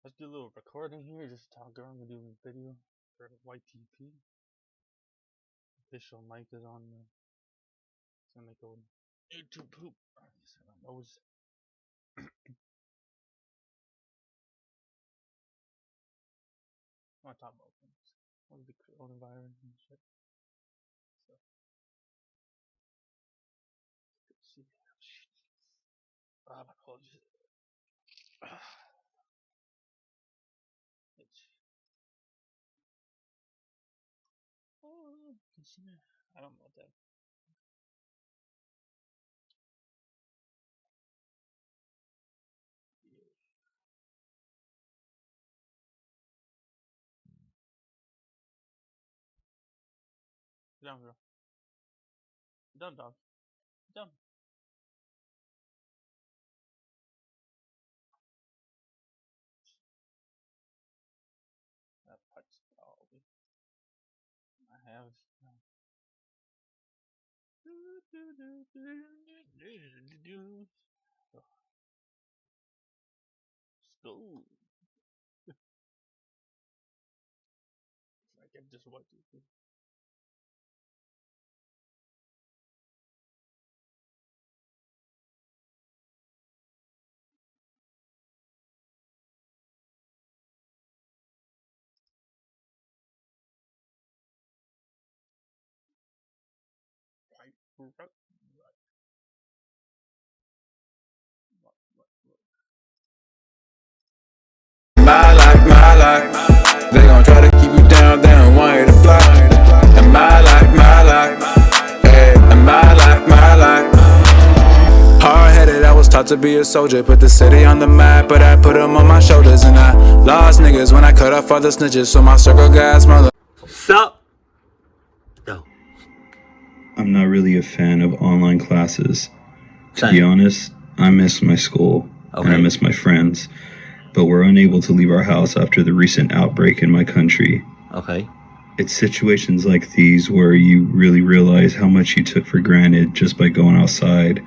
Let's do a little recording here, just talk around and do a video for YTP. Official mic is on the. It's gonna make a YouTube poop. I was. I want to talk about things. What is the coronavirus and shit. So, let's see. My apologies. I don't know what that. Get down, girl. Get down, dog. Get down. That part's probably. I have. School. I can just watch it. Right. My life, they gon' try to keep you down, they don't want you to fly. And my life, hey, and my life. Hard-headed, I was taught to be a soldier, put the city on the map, but I put them on my shoulders. And I lost niggas when I cut off all the snitches, so my circle got smaller. Sup? Yo. I'm not really a fan of online classes. To be honest, I miss my school and I miss my friends, but we're unable to leave our house after the recent outbreak in my country. Okay. It's situations like these where you really realize how much you took for granted just by going outside,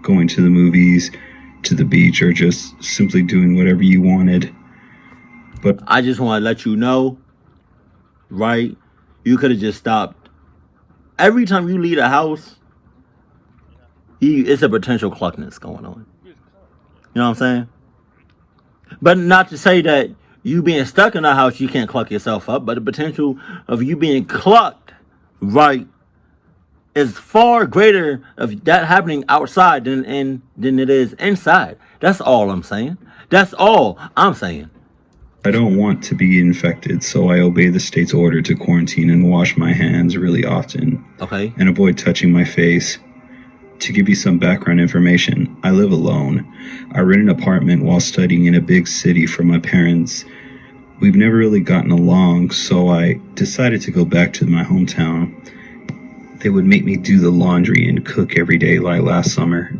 going to the movies, to the beach, or just simply doing whatever you wanted. But I just want to let you know, right? You could have just stopped. Every time you leave the house, it's a potential cluckness going on. You know what I'm saying? But not to say that you being stuck in the house, you can't cluck yourself up, but the potential of you being clucked, right, is far greater of that happening outside than it is inside. That's all I'm saying. That's all I'm saying. I don't want to be infected, so I obey the state's order to quarantine and wash my hands really often. Okay. And avoid touching my face. To give you some background information, I live alone. I rent an apartment while studying in a big city for my parents. We've never really gotten along, so I decided to go back to my hometown. They would make me do the laundry and cook every day like last summer.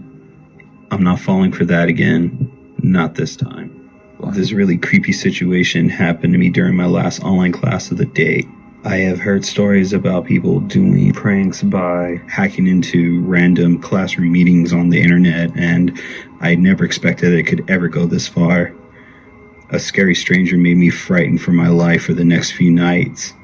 I'm not falling for that again. Not this time. This really creepy situation happened to me during my last online class of the day. I have heard stories about people doing pranks by hacking into random classroom meetings on the internet, and I never expected it could ever go this far. A scary stranger made me frightened for my life for the next few nights.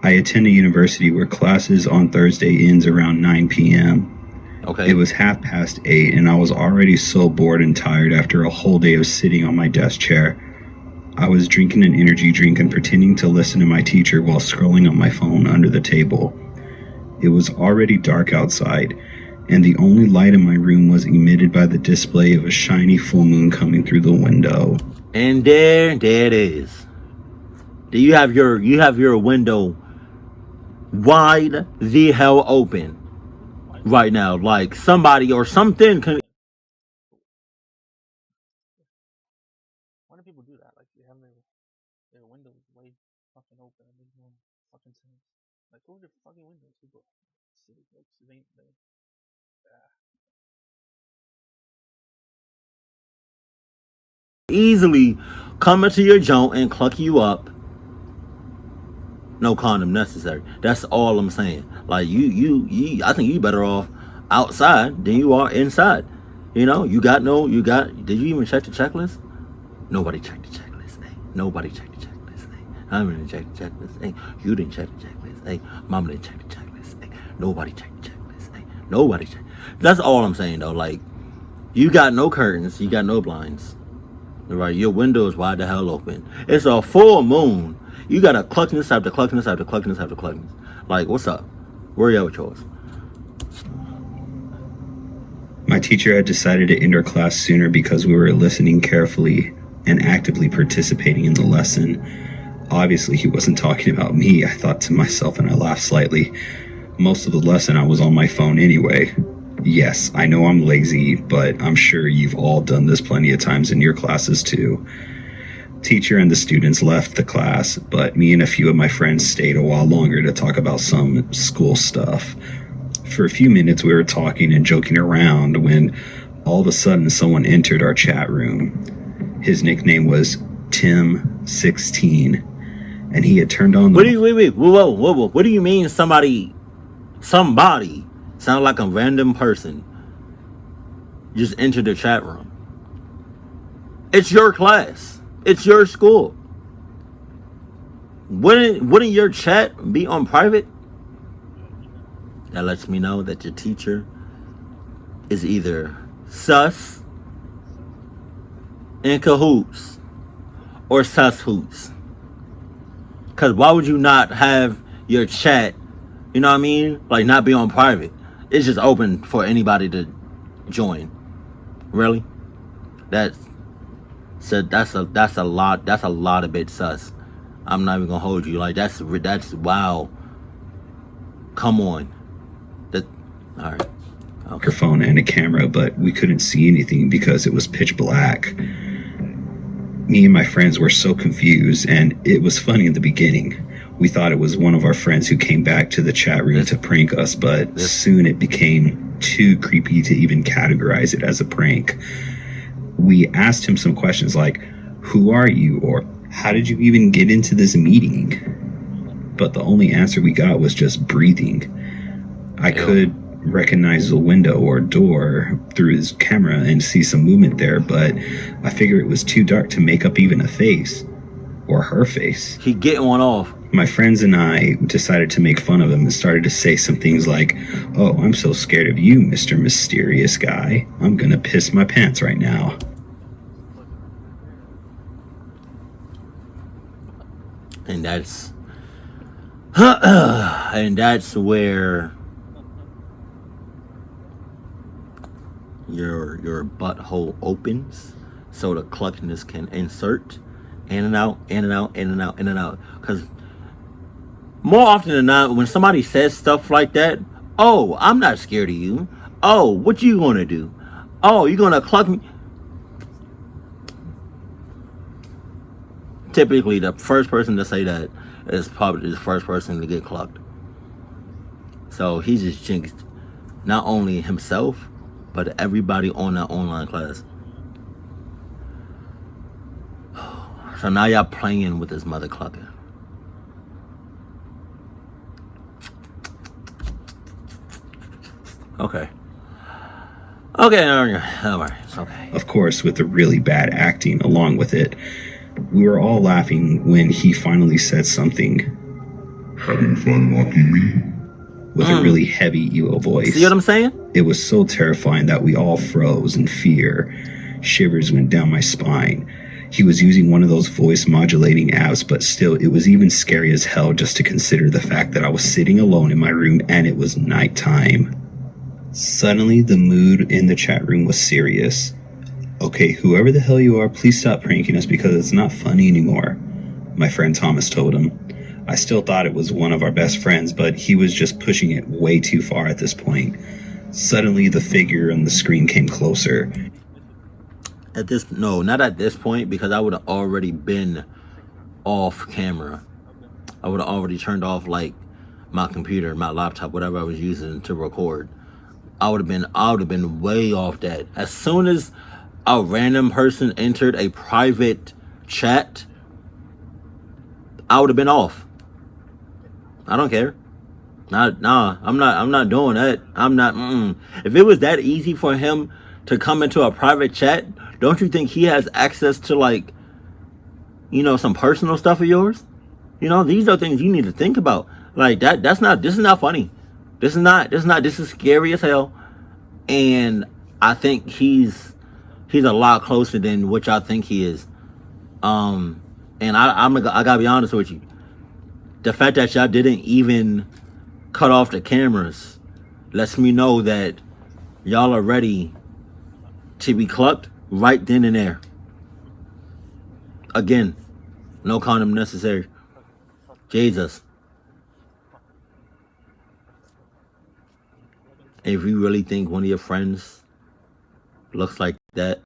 I attend a university where classes on Thursday ends around 9 p.m. Okay. It was 8:30, and I was already so bored and tired after a whole day of sitting on my desk chair. I was drinking an energy drink and pretending to listen to my teacher while scrolling on my phone under the table. It was already dark outside, and the only light in my room was emitted by the display of a shiny full moon coming through the window. And there it is. You have your window wide the hell open right now, like somebody or something can. Why do people do that? Like they have their windows way fucking open and there's no fucking sense. Like close your fucking windows, people. Silly folks. It ain't they. Easily come into your joint and cluck you up. No condom necessary. That's all I'm saying. Like you I think you better off outside than you are inside. You know, did you even check the checklist? Nobody checked the checklist. Nobody checked the checklist. Hey, I didn't check the checklist. Hey, you didn't check the checklist. Hey, mama didn't check the checklist. Hey, nobody checked the checklist. Hey, nobody checked. That's all I'm saying though. Like, you got no curtains, you got no blinds. Right, your window is wide the hell open. It's a full moon. You got a cluckiness after cluckiness after cluckiness after cluckiness. Like, what's up? Where you at with yours? My teacher had decided to end our class sooner because we were listening carefully and actively participating in the lesson. Obviously, he wasn't talking about me, I thought to myself, and I laughed slightly. Most of the lesson I was on my phone anyway. Yes, I know I'm lazy, but I'm sure you've all done this plenty of times in your classes too. Teacher and the students left the class, but me and a few of my friends stayed a while longer to talk about some school stuff. For a few minutes we were talking and joking around when all of a sudden someone entered our chat room. His nickname was Tim16, and he had turned on the... Wait, whoa. What do you mean somebody sound like a random person just entered the chat room? It's your class. It's your school. Wouldn't your chat be on private? That lets me know that your teacher is either sus in cahoots or sus hoots. Because why would you not have your chat, you know what I mean, like not be on private? It's just open for anybody to join. Really? That's a lot of bit sus. I'm not even gonna hold you. Like that's wow. Come on. All right. Okay. Microphone and a camera, but we couldn't see anything because it was pitch black. Me and my friends were so confused, and it was funny in the beginning. We thought it was one of our friends who came back to the chat room to prank us, but soon it became too creepy to even categorize it as a prank. We asked him some questions like, "Who are you?" or "How did you even get into this meeting?" But the only answer we got was just breathing. I could recognize a window or door through his camera and see some movement there, but I figured it was too dark to make up even a face or her face. He getting one off. My friends and I decided to make fun of him and started to say some things like, "Oh, I'm so scared of you, Mr. Mysterious Guy. I'm gonna piss my pants right now." And that's where your butthole opens so the cluckiness can insert in and out. Because more often than not, when somebody says stuff like that, "Oh, I'm not scared of you. Oh, what you gonna do? Oh, you gonna cluck me?" Typically, the first person to say that is probably the first person to get clucked. So he just jinxed not only himself, but everybody on that online class. So now y'all playing with his mother clucker. Okay, all right, okay. Of course, with the really bad acting along with it. We were all laughing when he finally said something. "Having fun mocking me?" With a really heavy emo voice. See what I'm saying? It was so terrifying that we all froze in fear. Shivers went down my spine. He was using one of those voice modulating apps, but still, it was even scary as hell just to consider the fact that I was sitting alone in my room and it was nighttime. Suddenly, the mood in the chat room was serious. "Okay, whoever the hell you are, please stop pranking us because it's not funny anymore," my friend Thomas told him. I still thought it was one of our best friends, but he was just pushing it way too far at this point. Suddenly, the figure on the screen came closer. Not at this point, because I would have already been off camera. I would have already turned off like my computer, my laptop, whatever I was using to record. I would have been way off that. As soon as a random person entered a private chat, I would have been off. I don't care. I'm not doing that. I'm not. If it was that easy for him to come into a private chat, don't you think he has access to like some personal stuff of yours. These are things you need to think about. Like that. This is not funny. This is scary as hell. And I think he's a lot closer than what y'all think he is. And I gotta be honest with you. The fact that y'all didn't even cut off the cameras lets me know that y'all are ready to be clucked right then and there. Again, no condom necessary. Jesus. If you really think one of your friends looks like that,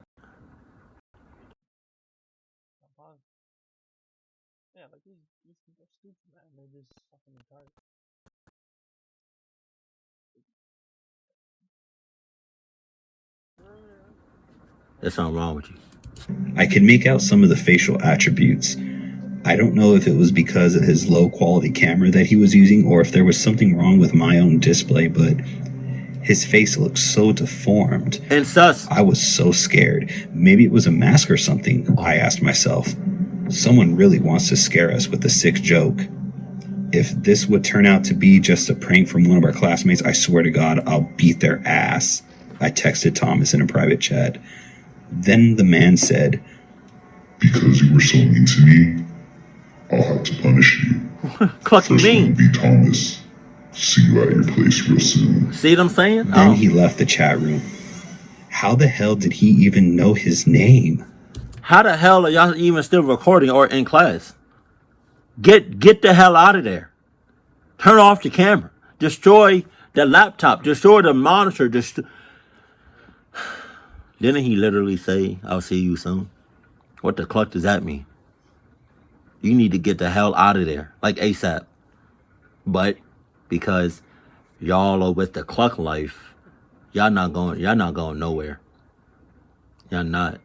Yeah, like these people are stupid, man. They're just fucking retarded. there's something wrong with you. I could make out some of the facial attributes. I don't know if it was because of his low quality camera that he was using or if there was something wrong with my own display, but his face looked so deformed. And sus. I was so scared. Maybe it was a mask or something, I asked myself. Someone really wants to scare us with a sick joke. If this would turn out to be just a prank from one of our classmates, I swear to God, I'll beat their ass. I texted Thomas in a private chat. Then the man said, "Because you were so mean to me, I'll have to punish you. Clucking First one mean. will be Thomas. See you at your place real soon." See what I'm saying? Then he left the chat room. How the hell did he even know his name? How the hell are y'all even still recording or in class? Get the hell out of there. Turn off the camera. Destroy the laptop. Destroy the monitor. Didn't he literally say, "I'll see you soon"? What the cluck does that mean? You need to get the hell out of there, like ASAP. But because y'all are with the cluck life, y'all not going nowhere. Y'all not.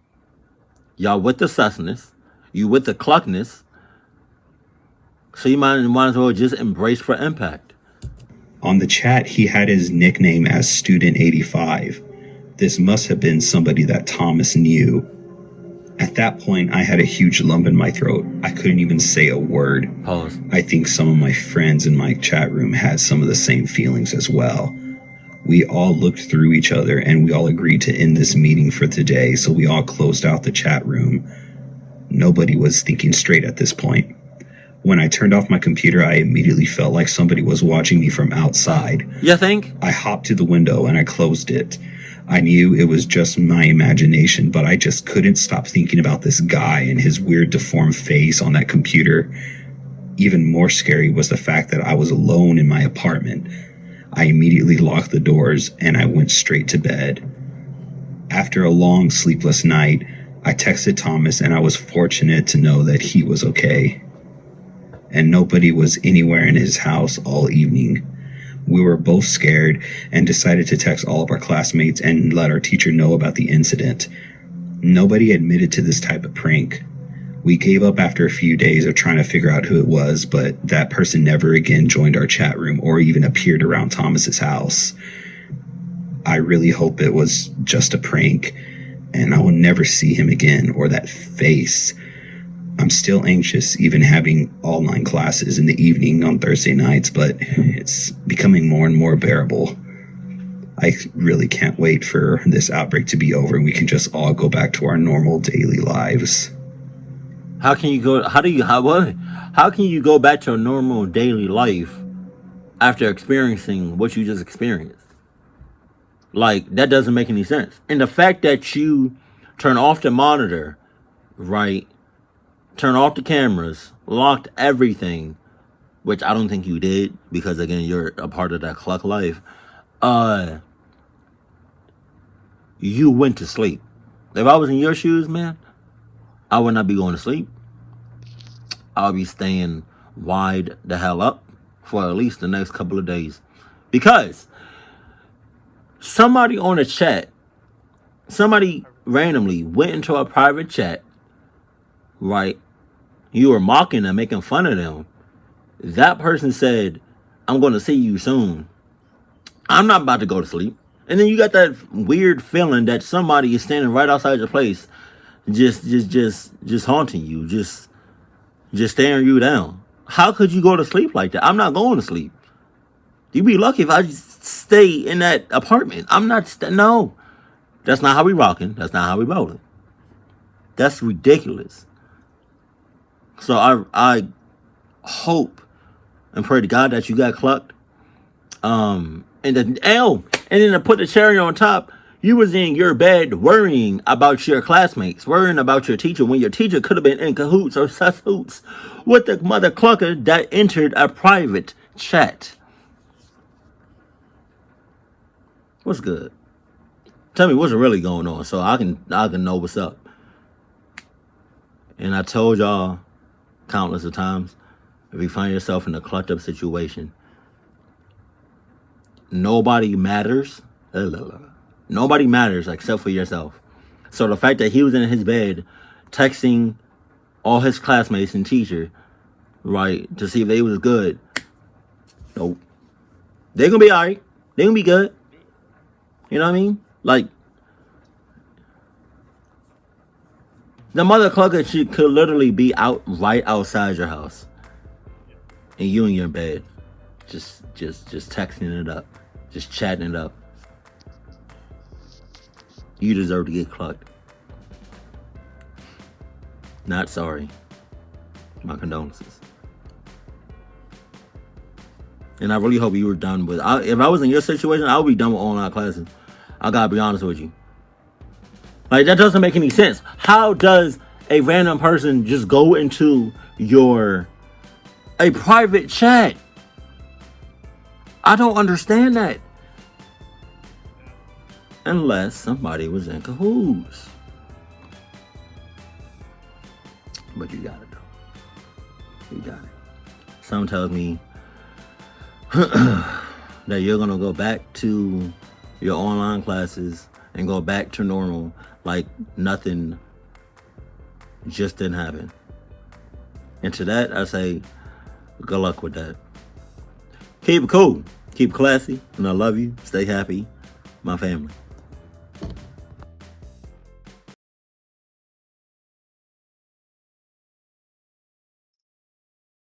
Y'all with the susness, you with the cluckness. So you might as well just embrace for impact. On the chat, he had his nickname as Student 85. This must have been somebody that Thomas knew. At that point, I had a huge lump in my throat. I couldn't even say a word. Pause. I think some of my friends in my chat room had some of the same feelings as well. We all looked through each other and we all agreed to end this meeting for today, so we all closed out the chat room. Nobody was thinking straight at this point. When I turned off my computer, I immediately felt like somebody was watching me from outside. You think? I hopped to the window and I closed it. I knew it was just my imagination, but I just couldn't stop thinking about this guy and his weird deformed face on that computer. Even more scary was the fact that I was alone in my apartment. I immediately locked the doors and I went straight to bed. After a long sleepless night, I texted Thomas and I was fortunate to know that he was okay. And nobody was anywhere in his house all evening. We were both scared and decided to text all of our classmates and let our teacher know about the incident. Nobody admitted to this type of prank. We gave up after a few days of trying to figure out who it was, but that person never again joined our chat room or even appeared around Thomas's house. I really hope it was just a prank and I will never see him again or that face. I'm still anxious even having all 9 classes in the evening on Thursday nights, but it's becoming more and more bearable. I really can't wait for this outbreak to be over and we can just all go back to our normal daily lives. How can you go back to a normal daily life after experiencing what you just experienced? Like, that doesn't make any sense. And the fact that you turn off the monitor, right? Turn off the cameras, locked everything, which I don't think you did because, again, you're a part of that cluck life. You went to sleep. If I was in your shoes, man, I would not be going to sleep. I would be staying wide the hell up for at least the next couple of days. Because somebody on a chat, somebody randomly went into a private chat, right? You were mocking them, making fun of them. That person said, "I'm going to see you soon. I'm not about to go to sleep." And then you got that weird feeling that somebody is standing right outside your place, just haunting you, just just staring you down. How could you go to sleep like that? I'm not going to sleep. You'd be lucky if I just stay in that apartment. I'm not. No, that's not how we rocking. That's not how we rolling. That's ridiculous. So I hope and pray to God that you got clucked. And then to put the cherry on top, you was in your bed worrying about your classmates, worrying about your teacher when your teacher could have been in cahoots or sus with the mother clucker that entered a private chat. What's good? Tell me what's really going on so I can know what's up. And I told y'all countless of times, if you find yourself in a clucked up situation, nobody matters. Nobody matters except for yourself. So the fact that he was in his bed texting all his classmates and teacher, right, to see if they was good. Nope. They're gonna be alright. They're gonna be good. You know what I mean? Like, the mother clucker, she could literally be out right outside your house. And you in your bed. Just texting it up. Just chatting it up. You deserve to get clucked. Not sorry. My condolences. And I really hope you were done with. If I was in your situation, I would be done with online classes. I gotta be honest with you. Like, that doesn't make any sense. How does a random person just go into a private chat? I don't understand that. Unless somebody was in cahoots. But you got it though. You got it. Some tells me that you're gonna go back to your online classes and go back to normal like nothing just didn't happen. And to that I say, good luck with that. Keep it cool. Keep it classy. And I love you. Stay happy. My family.